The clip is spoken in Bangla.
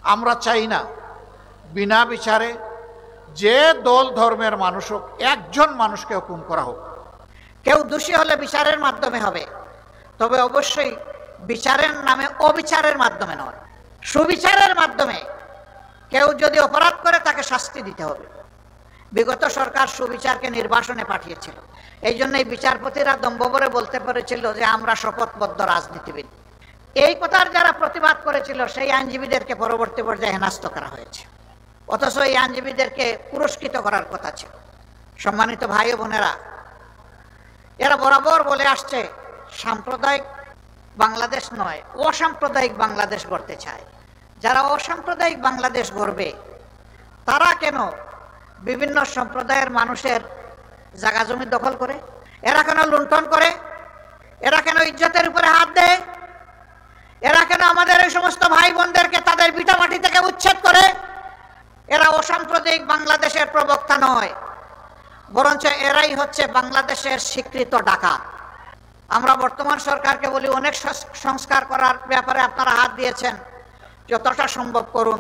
আমরা চাই না বিনা বিচারে যে দল ধর্মের মানুষ হোক একজন মানুষকে হুকুম করা হোক। কেউ দোষী হলে বিচারের মাধ্যমে হবে, তবে অবশ্যই বিচারের নামে অবিচারের মাধ্যমে নয়, সুবিচারের মাধ্যমে। কেউ যদি অপরাধ করে তাকে শাস্তি দিতে হবে। বিগত সরকার সুবিচারকে নির্বাসনে পাঠিয়েছিল, এই জন্যই বিচারপতিরা দম্ভভরে বলতে পেরেছিল যে আমরা শপথবদ্ধ রাজনীতিবিদ। এই কথার যারা প্রতিবাদ করেছিল সেই আইনজীবীদেরকে পরবর্তী পর্যায়ে হেনস্থ করা হয়েছে, অথচ এই আইনজীবীদেরকে পুরস্কৃত করার কথা ছিল। সম্মানিত ভাই ও বোনেরা, এরা বরাবর বলে আসছে সাম্প্রদায়িক বাংলাদেশ নয়, অসাম্প্রদায়িক বাংলাদেশ গড়তে চায়। যারা অসাম্প্রদায়িক বাংলাদেশ গড়বে তারা কেন বিভিন্ন সম্প্রদায়ের মানুষের জায়গা জমি দখল করে? এরা কেন লুণ্ঠন করে? এরা কেন ইজ্জতের উপরে হাত দেয়? এরা কেন আমাদের এই সমস্ত ভাই বোনদেরকে তাদের ভিটামাটি থেকে উচ্ছেদ করে? এরা অসাম্প্রদায়িক বাংলাদেশের প্রবক্তা নয়, বরঞ্চ এরাই হচ্ছে বাংলাদেশের স্বীকৃত ডাকাত। আমরা বর্তমান সরকারকে বলি অনেক সংস্কার করার ব্যাপারে আপনারা হাত দিয়েছেন, যতটা সম্ভব করুন,